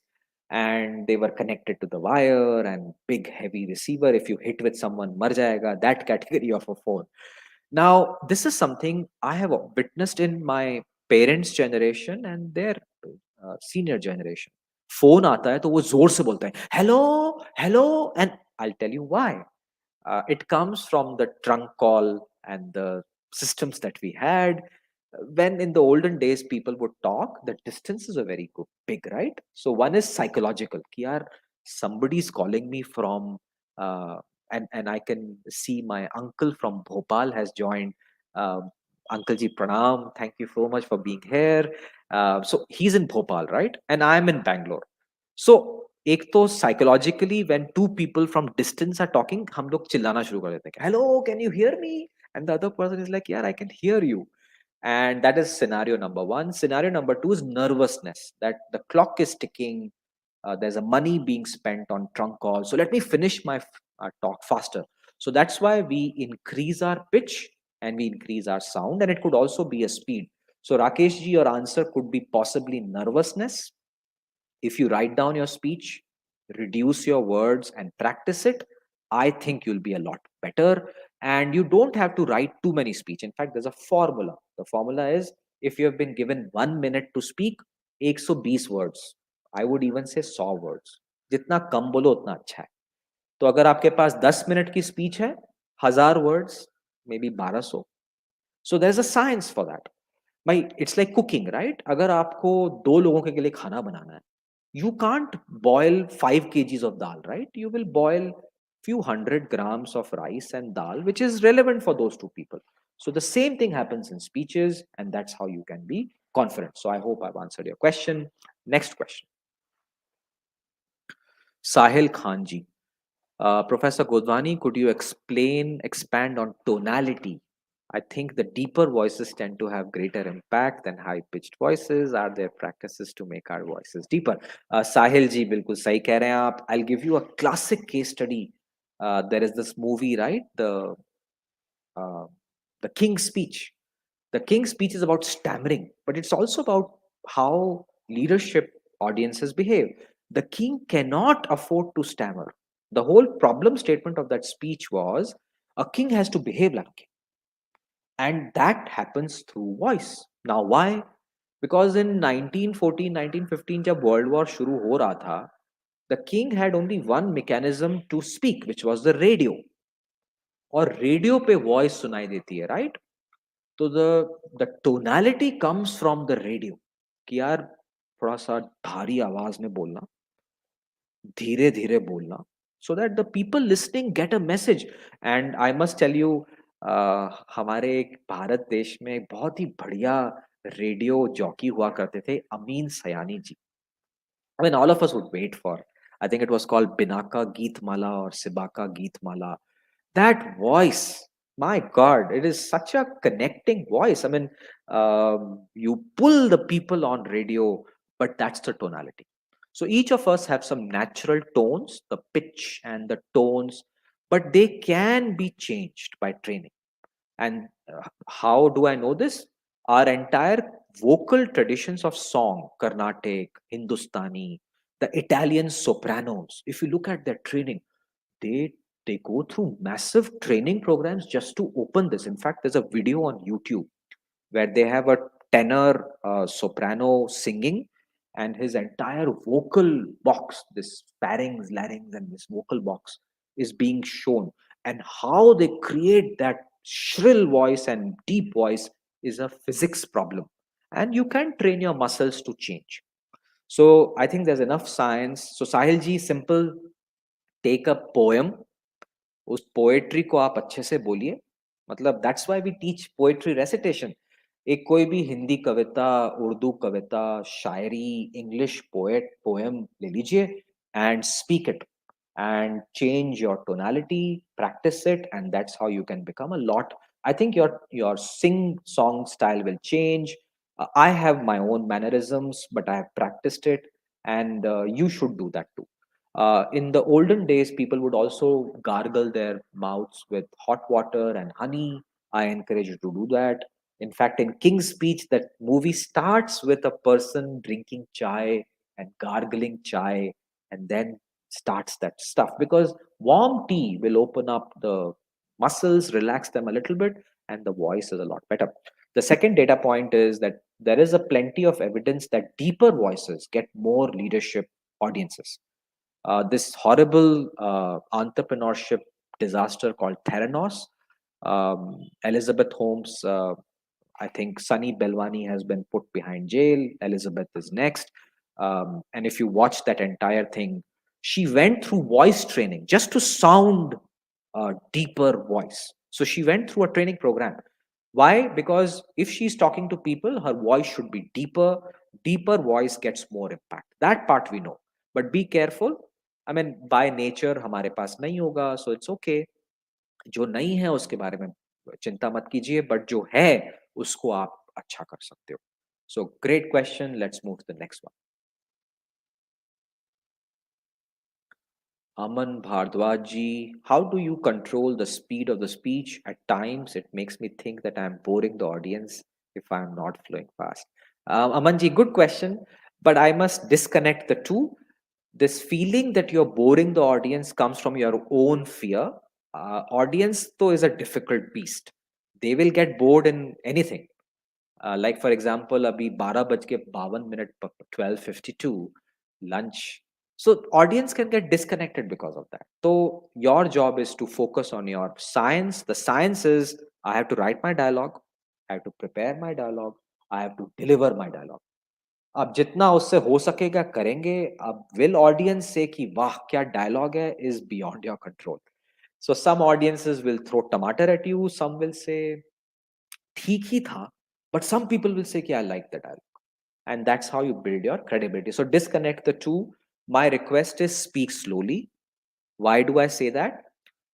S1: and they were connected to the wire and big heavy receiver. If you hit with someone, mar jayega, that category of a phone. Now, this is something I have witnessed in my parents' generation and their senior generation. Phone आता है तो वो जोर से बोलता है hello hello, and I'll tell you why. It comes from the trunk call and the systems that we had. When in the olden days people would talk, the distances are very good, big, right? So one is psychological. Ki yaar, somebody is calling me from, uh, and I can see my uncle from Bhopal has joined. Um, Uncle ji, pranam. Thank you so much for being here. So he's in Bhopal, right? And I'm in Bangalore. So एक तो psychologically when two people from distance are talking, हम लोग चिल्लाना शुरू कर देते हैं, hello can you hear me, and the other person is like, यार I can hear you. And that is scenario number one. Scenario number two is nervousness, that the clock is ticking. There's a money being spent on trunk calls, so let me finish my talk faster. So that's why we increase our pitch and we increase our sound, and it could also be a speed. So Rakesh ji, your answer could be possibly nervousness. If you write down your speech, reduce your words, and practice it, I think you'll be a lot better. And you don't have to write too many speech. In fact, there's a formula. The formula is, if you have been given 1 minute to speak, 120 words. I would even say 100 words. जितना कम बोलो उतना अच्छा है. तो अगर आपके पास 10 minute की speech है, 1000 words, may be 1200. So there is a science for that. भाई इट्स लाइक कुकिंग, राइट? अगर आपको दो लोगों के लिए खाना बनाना है, you can't boil 5 kgs of dal, right? You will boil few hundred grams of rice and dal, which is relevant for those two people. So the same thing happens in speeches, and that's how you can be confident. So I hope I've answered your question. Next question. Sahil Khanji. Professor Godwani, could you expand on tonality? I think the deeper voices tend to have greater impact than high pitched voices. Are there practices to make our voices deeper? Sahil ji, bilkul sahi keh rahe hain aap. I'll give you a classic case study. There is this movie, right? Uh, the King's Speech. The King's Speech is about stammering, but it's also about how leadership audiences behave. The king cannot afford to stammer. The whole problem statement of that speech was, a king has to behave like a king. And that happens through voice. Now, why? Because in 1914, 1915, जब World War शुरू हो रहा था, the king had only one mechanism to speak, which was the radio. और radio पे voice सुनाई देती है, राइट? तो the tonality comes from the radio, कि यार थोड़ा सा भारी आवाज में बोलना, धीरे धीरे बोलना, so that the people listening get a message. And I must tell you, हमारे भारत देश में एक बहुत ही बढ़िया रेडियो जॉकी हुआ करते थे, अमीन सयानी जी. I mean, all of us would wait for. I think it was called Binaka Geetmala or Sibaka Geetmala. That voice, my God, it is such a connecting voice. I mean, you pull the people on radio, but that's the tonality. So each of us have some natural tones, the pitch and the tones, but they can be changed by training. And how do I know this? Our entire vocal traditions of song, Carnatic, Hindustani, the Italian sopranos, if you look at their training, they they go through massive training programs just to open this. In fact, there's a video on YouTube where they have a tenor soprano singing, and his entire vocal box, this pharynx, larynx, and this vocal box is being shown. And how they create that shrill voice and deep voice is a physics problem. And you can train your muscles to change. So I think there's enough science. So Sahil ji, simple, take a poem, उस poetry को आप अच्छे से बोलिए. मतलब that's why we teach poetry recitation. एक कोई भी हिंदी कविता, उर्दू कविता, शायरी, इंग्लिश पोएट पोएम ले लीजिए and speak it. and change your tonality, practice it, and that's how you can become a lot. I think your sing song style will change. I have my own mannerisms, but I have practiced it, and you should do that too. In the olden days, people would also gargle their mouths with hot water and honey. I encourage you to do that. In fact, in King's Speech, that movie starts with a person drinking chai and gargling chai, and then starts that stuff, because warm tea will open up the muscles, relax them a little bit, and the voice is a lot better. The second data point is that there is a plenty of evidence that deeper voices get more leadership audiences. This horrible entrepreneurship disaster called Theranos, Elizabeth Holmes, I think Sunny Belwani has been put behind jail. Elizabeth is next. And if you watch that entire thing, she went through voice training just to sound a deeper voice. So she went through a training program. Why? Because if she's talking to people, her voice should be deeper. Deeper voice gets more impact. That part we know. But be careful. I mean, by nature, हमारे पास नहीं होगा, so it's okay. जो नहीं है उसके बारे में चिंता मत कीजिए, बट जो है उसको आप अच्छा कर सकते हो. So great question. Let's move to the next one. Aman Bhardwaj ji, how do you control the speed of the speech? At times, it makes me think that I'm boring the audience if I'm not flowing fast. Aman ji, good question, but I must disconnect the two. This feeling that you're boring the audience comes from your own fear. Audience, though, is a difficult beast. They will get bored in anything. Like for example, अभी 12 बज के 52 minute 12:52 lunch. So audience can get disconnected because of that. So your job is to focus on your science. The science is I have to write my dialogue, I have to prepare my dialogue, I have to deliver my dialogue. अब जितना उससे हो सकेगा करेंगे. अब will audience से कि वाह क्या dialogue है is beyond your control. So some audiences will throw tomato at you, some will say ठीक ही था, but some people will say कि I like the dialogue, and that's how you build your credibility. So disconnect the two. My request is speak slowly. Why do I say that?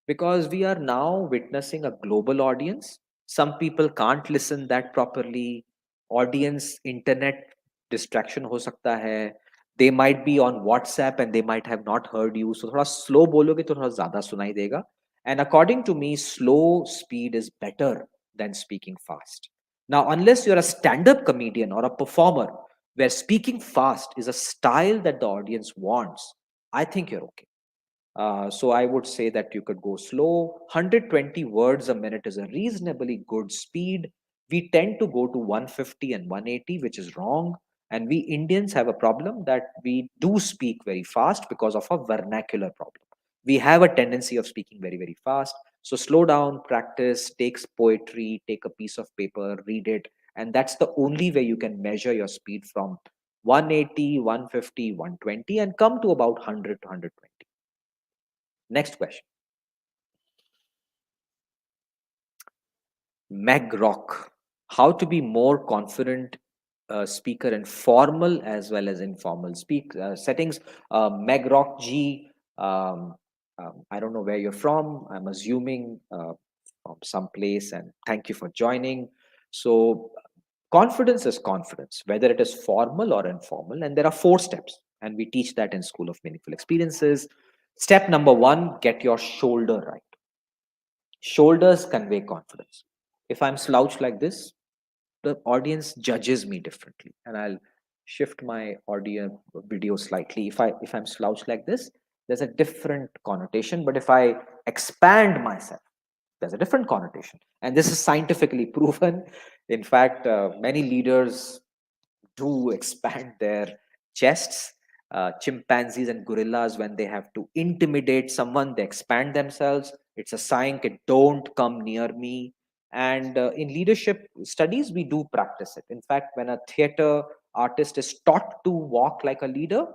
S1: Because we are now witnessing a global audience. Some people can't listen that properly. Audience internet distraction हो सकता है. They might be on WhatsApp and they might have not heard you. So थोड़ा slow बोलोगे तो थोड़ा ज़्यादा सुनाई देगा. And according to me, slow speed is better than speaking fast. Now, unless you're a stand-up comedian or a performer where speaking fast is a style that the audience wants, I think you're okay. So I would say that you could go slow. 120 words a minute is a reasonably good speed. We tend to go to 150 and 180, which is wrong. And we Indians have a problem that we do speak very fast because of a vernacular problem. We have a tendency of speaking very, very fast. So slow down, practice, take poetry, take a piece of paper, read it. And that's the only way you can measure your speed from 180, 150, 120, and come to about 100 to 120. Next question. Meg Rock. How to be more confident speaker in formal as well as informal speak settings. Meg Rock G. I don't know where you're from. I'm assuming from some place, and thank you for joining. So, confidence is confidence, whether it is formal or informal, and there are 4 steps, and we teach that in School of Meaningful Experiences. Step number 1: get your shoulder right. Shoulders convey confidence. If I'm slouched like this, the audience judges me differently. And I'll shift my audio video slightly. If I'm slouched like this, there's a different connotation. But if I expand myself, there's a different connotation. And this is scientifically proven. In fact, many leaders do expand their chests. Chimpanzees and gorillas, when they have to intimidate someone, they expand themselves. It's a sign that don't come near me. And in leadership studies, we do practice it. In fact, when a theater artist is taught to walk like a leader,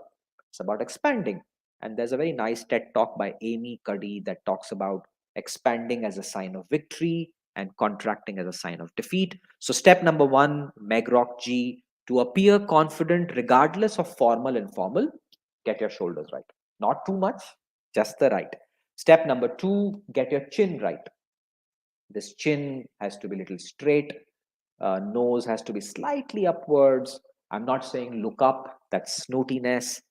S1: it's about expanding. And there's a very nice TED talk by Amy Cuddy that talks about expanding as a sign of victory and contracting as a sign of defeat. So, step number 1, Megrock G, to appear confident regardless of formal and informal, get your shoulders right. Not too much, just the right. Step number 2, get your chin right. This chin has to be a little straight, nose has to be slightly upwards. I'm not saying look up, that's snootiness,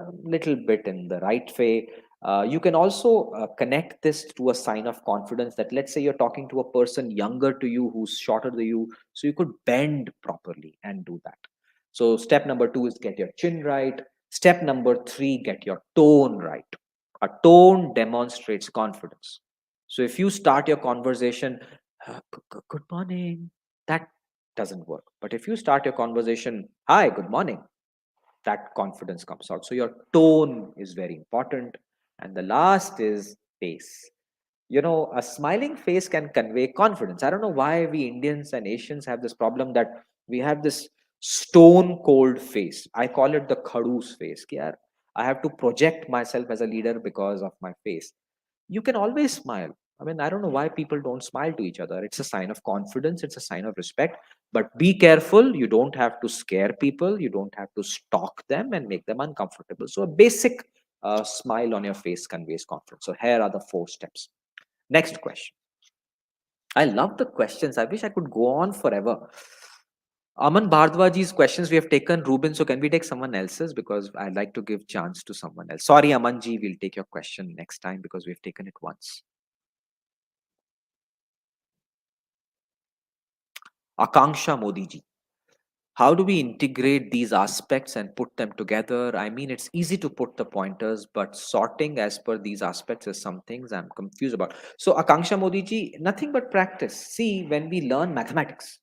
S1: a little bit in the right way. You can also connect this to a sign of confidence that, let's say you're talking to a person younger to you who's shorter than you, so you could bend properly and do that. So step number 2 is get your chin right. Step number 3, get your tone right. A tone demonstrates confidence. So if you start your conversation, good morning, that doesn't work. But if you start your conversation, hi, good morning, that confidence comes out. So your tone is very important. And the last is face. You know, a smiling face can convey confidence. I don't know why we Indians and Asians have this problem that we have this stone cold face. I call it the Khadoos face. Ki yaar, I have to project myself as a leader because of my face. You can always smile. I mean, I don't know why people don't smile to each other. It's a sign of confidence, it's a sign of respect. But be careful, you don't have to scare people, you don't have to stalk them and make them uncomfortable. So, a basic smile on your face conveys confidence. So, here are the 4 steps. Next question. I love the questions. I wish I could go on forever. Aman Bhardwaj's questions we have taken, Ruben. So can we take someone else's, because I'd like to give chance to someone else. Sorry, Amanji, we'll take your question next time because we've taken it once. Akanksha Modi ji. How do we integrate these aspects and put them together? I mean, it's easy to put the pointers, but sorting as per these aspects is some things I'm confused about. So, Akanksha Modi ji, nothing but practice. See, when we learn mathematics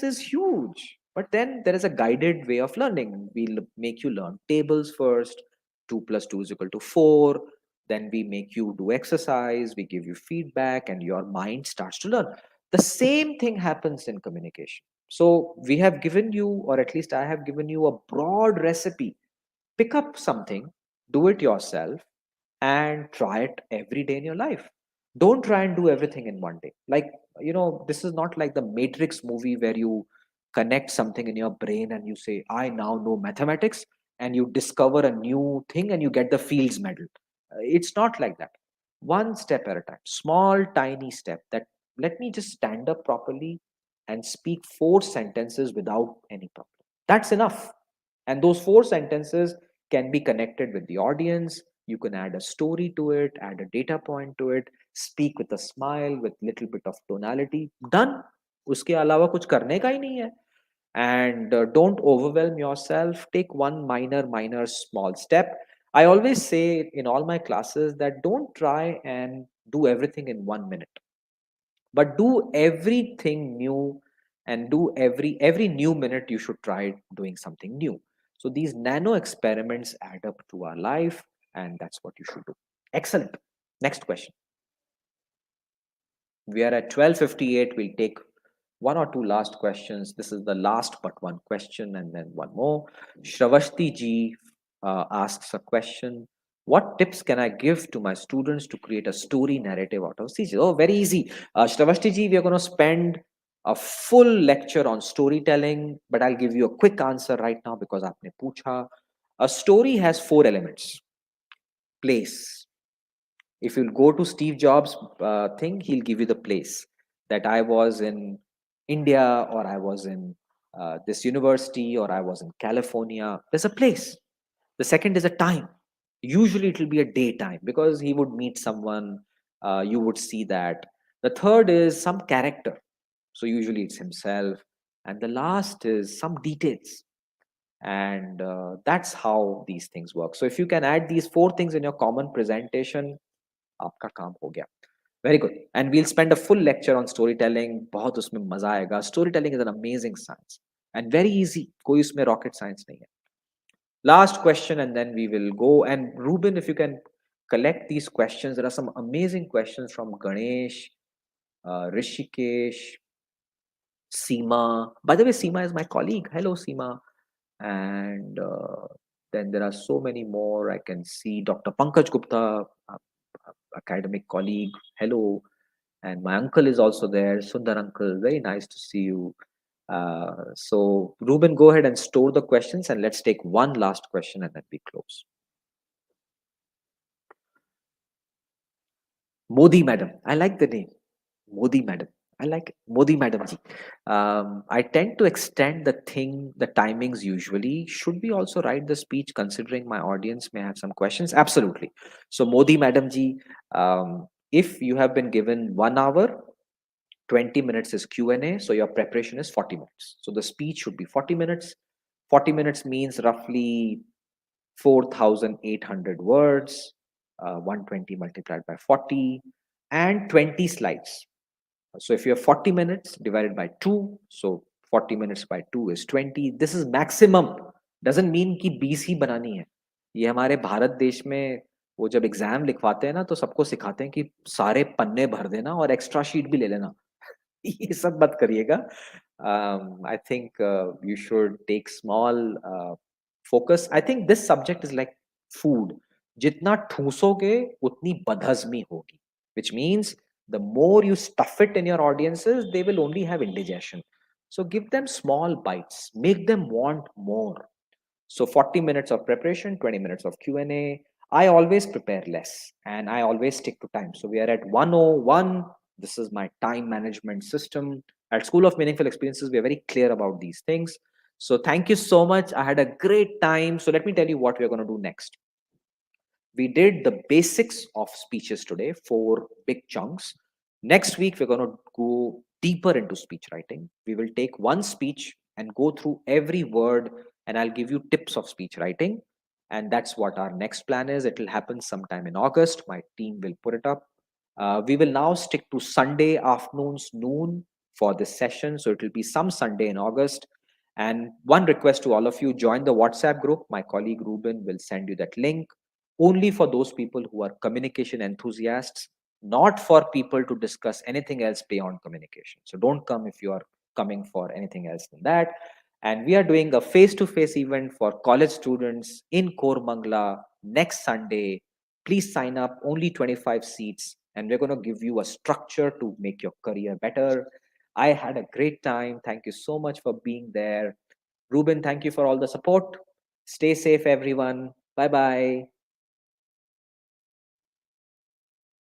S1: is huge, but then there is a guided way of learning. We'll make you learn tables first. 2 plus 2 is equal to 4. Then we make you do exercise, we give you feedback, and your mind starts to learn. The same thing happens in communication. So we have given you, or at least I have given you, a broad recipe. Pick up something, do it yourself, and try it every day in your life. Don't try and do everything in one day. Like, this is not like the Matrix movie where you connect something in your brain and you say, I now know mathematics, and you discover a new thing and you get the Fields Medal. It's not like that. One step at a time, small, tiny step, that let me just stand up properly and speak 4 sentences without any problem. That's enough. And those 4 sentences can be connected with the audience. You can add a story to it, add a data point to it, speak with a smile, with little bit of tonality. Done. उसके अलावा कुछ करने का ही नहीं है. And don't overwhelm yourself. Take one minor small step. I always say in all my classes that don't try and do everything in 1 minute, but do everything new, and do every new minute you should try doing something new. So these nano experiments add up to our life, and that's what you should do. Excellent. Next question. We are at 12:58. We'll take one or two last questions. This is the last but one question, and then one more. Shravashti ji asks a question. What tips can I give to my students to create a story narrative out of series? Oh, very easy. Shravashti ji, we are going to spend a full lecture on storytelling, but I'll give you a quick answer right now because aapne pucha. A story has 4 elements. Place. If you'll go to Steve Jobs thing, he'll give you the place, that I was in India, or I was in this university, or I was in California. There's a place. The second is a time. Usually it will be a daytime because he would meet someone. You would see that. The third is some character. So usually it's himself. And the last is some details. And that's how these things work. So if you can add these 4 things in your common presentation, आपका काम हो गया. Very good. And we'll spend a full lecture on storytelling. बहुत उसमें मजा आएगा. Storytelling is an amazing science and very easy. कोई उसमें rocket science नहीं है. Last question, and then we will go. And Ruben, if you can collect these questions, there are some amazing questions from Ganesh, Rishikesh, Seema. By the way, Seema is my colleague. Hello, Seema. And then there are so many more. I can see Dr. Pankaj Gupta, academic colleague. Hello. And my uncle is also there. Sundar uncle, very nice to see you. So Ruben, go ahead and store the questions, and let's take one last question and then we close. Modi Madam. I like the name. Modi Madam. I like it. Modi Madam ji. I tend to extend the timings usually. Should we also write the speech considering my audience may have some questions? Absolutely. So, Modi Madam ji, if you have been given 1 hour, 20 minutes is Q&A, so your preparation is 40 minutes. So, the speech should be 40 minutes. 40 minutes means roughly 4,800 words, 120 multiplied by 40, and 20 slides. So if you have 40 minutes divided by 2, so 40 minutes by 2 is 20. This is maximum. Doesn't mean कि 20 ही बनानी है. ये हमारे भारत देश में वो जब exam लिखवाते हैं ना तो सबको सिखाते हैं कि सारे पन्ने भर देना और एक्स्ट्रा शीट भी ले लेना. ये सब मत करिएगा. I think you should take small focus. I think this subject is like food. जितना ठूसोगे उतनी बदहजमी होगी. Which means the more you stuff it in your audiences, they will only have indigestion. So give them small bites. Make them want more. So 40 minutes of preparation, 20 minutes of Q&A. I always prepare less and I always stick to time. So we are at 101. This is my time management system. At School of Meaningful Experiences, we are very clear about these things. So thank you so much. I had a great time. So let me tell you what we're going to do next. We did the basics of speeches today, 4 big chunks. Next week, we're going to go deeper into speech writing. We will take one speech and go through every word, and I'll give you tips of speech writing. And that's what our next plan is. It will happen sometime in August. My team will put it up. We will now stick to Sunday afternoons, noon for this session. So it will be some Sunday in August. And one request to all of you, join the WhatsApp group. My colleague Ruben will send you that link only for those people who are communication enthusiasts, not for people to discuss anything else beyond communication. So don't come if you are coming for anything else than that. And we are doing a face-to-face event for college students in Kormangla next Sunday. Please sign up, only 25 seats, and we're going to give you a structure to make your career better. I had a great time. Thank you so much for being there. Ruben, thank you for all the support. Stay safe, everyone. Bye bye.